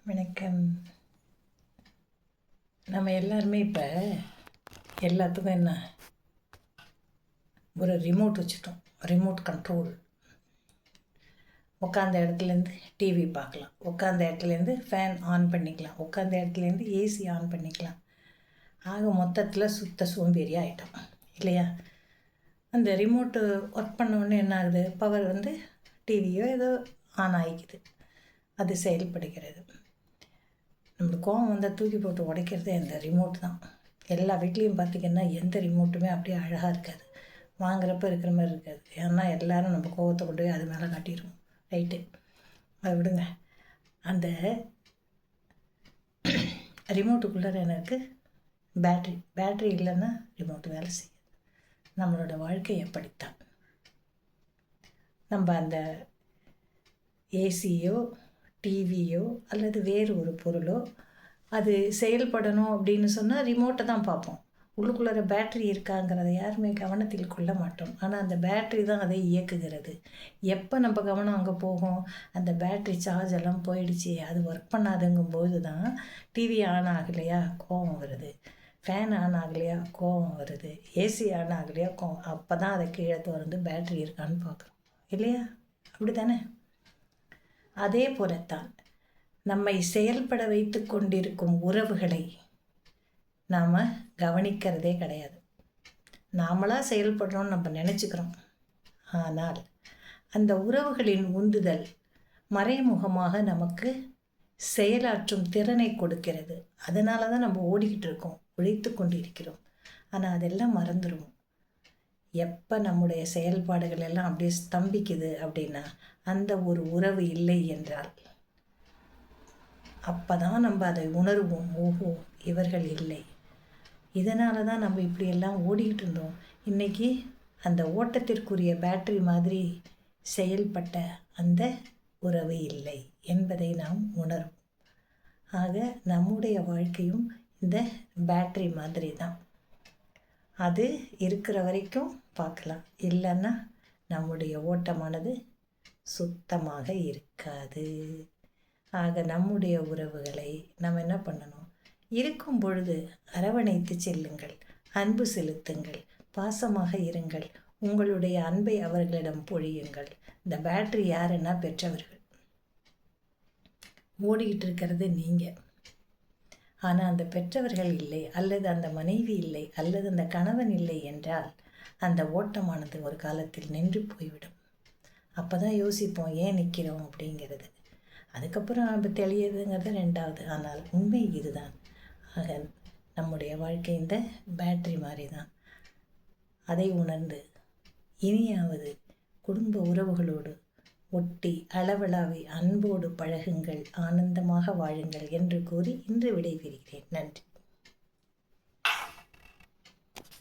வணக்கம். நம்ம எல்லாருமே இப்போ எல்லாத்துக்கும் என்ன ஒரு ரிமோட் வச்சுட்டோம். Remote control. உட்காந்த இடத்துலேருந்து டிவி பார்க்கலாம், உட்காந்த இடத்துலேருந்து ஃபேன் ஆன் பண்ணிக்கலாம், உட்காந்த இடத்துலேருந்து ஏசி ஆன் பண்ணிக்கலாம். ஆக மொத்தத்தில் சுத்த சோம்பேறி ஆகிட்டோம் இல்லையா? அந்த ரிமோட்டு ஒர்க் பண்ணோடனே என்ன ஆகுது? பவர் டிவியோ ஏதோ ஆன் ஆகிக்குது, அது செயல்படுகிறது. நம்மளுக்கு கோவம் வந்தால் தூக்கி போட்டு உடைக்கிறதே அந்த ரிமோட் தான். எல்லா வீட்லேயும் பார்த்திங்கன்னா எந்த ரிமோட்டுமே அப்படியே அழகாக இருக்காது, வாங்குறப்ப இருக்கிற மாதிரி இருக்காது. ஏன்னா எல்லோரும் நம்ம கோவத்தை கொண்டு போய் அது மேலே காட்டிடுவோம். ரைட்டு, அதை விடுங்க. அந்த ரிமோட்டுக்குள்ளே எனக்கு பேட்ரி இல்லைன்னா ரிமோட்டு வேலை செய்யும். நம்மளோட வாழ்க்கை எப்படித்தான். நம்ம அந்த ஏசியோ டிவியோ அல்லது வேறு ஒரு பொருளோ அது செயல்படணும் அப்படின்னு சொன்னால் ரிமோட்டை தான் பார்ப்போம். உள்ளுக்குள்ளே பேட்ரி இருக்காங்கிறத யாருமே கவனத்தில் கொள்ள மாட்டோம். ஆனால் அந்த பேட்ரி தான் அதை இயக்குகிறது. எப்போ நம்ம கவனம் அங்கே போகும்? அந்த பேட்ரி சார்ஜ் எல்லாம் போயிடுச்சு, அது ஒர்க் பண்ணாதுங்கும்போது தான் டிவி ஆன் ஆகலையா கோவம் வருது, ஃபேன் ஆன் ஆகலையா கோவம் வருது, ஏசி ஆன் ஆகலையா கோவம். அப்போ தான் அதை கீழே திறந்து பேட்ரி இருக்கான்னு பார்க்குறோம் இல்லையா? அப்படி தானே? அதே போலத்தான் நம்மை செயல்பட வைத்து கொண்டிருக்கும் உறவுகளை நாம் கவனிக்கிறதே கிடையாது. நாமளாக செயல்படுறோன்னு நம்ம நினச்சிக்கிறோம். ஆனால் அந்த உறவுகளின் உந்துதல் மறைமுகமாக நமக்கு செயலாற்றும் திறனை கொடுக்கிறது. அதனால தான் நம்ம ஓடிக்கிட்டு இருக்கோம், உழைத்து கொண்டு இருக்கிறோம். ஆனால் அதெல்லாம் மறந்துடுவோம். எப்போ நம்முடைய செயல்பாடுகள் எல்லாம் அப்படியே ஸ்தம்பிக்குது அப்படின்னா அந்த ஒரு உறவு இல்லை என்றால் அப்போ தான் நம்ம அதை உணர்வோம். ஓஹோ, இவர்கள் இல்லை, இதனால தான் நம்ம இப்படியெல்லாம் ஓடிக்கிட்டு இருந்தோம். இன்றைக்கி அந்த ஓட்டத்திற்குரிய பேட்ரி மாதிரி செயல்பட்ட அந்த உறவு இல்லை என்பதை நாம் உணர்வோம். ஆக நம்முடைய வாழ்க்கையும் இந்த பேட்ரி மாதிரி தான். அது இருக்கிற வரைக்கும் பார்க்கலாம், இல்லைன்னா நம்முடைய ஓட்டமானது சுத்தமாக இருக்காது. ஆக நம்முடைய உறவுகளை நம்ம என்ன பண்ணணும்? இருக்கும் பொழுது அரவணைத்து செல்லுங்கள், அன்பு செலுத்துங்கள், பாசமாக இருங்கள், உங்களுடைய அன்பை அவர்களிடம் பொழியுங்கள். இந்த பேட்ரி யாருன்னா பெற்றவர்கள். ஓடிக்கிட்டு இருக்கிறது நீங்கள். ஆனால் அந்த பெற்றவர்கள் இல்லை, அல்லது அந்த மனைவி இல்லை, அல்லது அந்த கணவன் இல்லை என்றால் அந்த ஓட்டமானது ஒரு காலத்தில் நின்று போய்விடும். அப்போ தான் யோசிப்போம் ஏன் நிற்கிறோம் அப்படிங்கிறது. அதுக்கப்புறம் நம்ம தெளியுதுங்கிறது ரெண்டாவது. ஆனால் உண்மை இதுதான். ஆக நம்முடைய வாழ்க்கை இந்த பேட்ரி மாதிரி தான். அதை உணர்ந்து இனியாவது குடும்ப உறவுகளோடு ஒட்டி அளவளாவி அன்போடு பழகுங்கள், ஆனந்தமாக வாழுங்கள் என்று கூறி இன்று விடைபெறுகிறேன். நன்றி.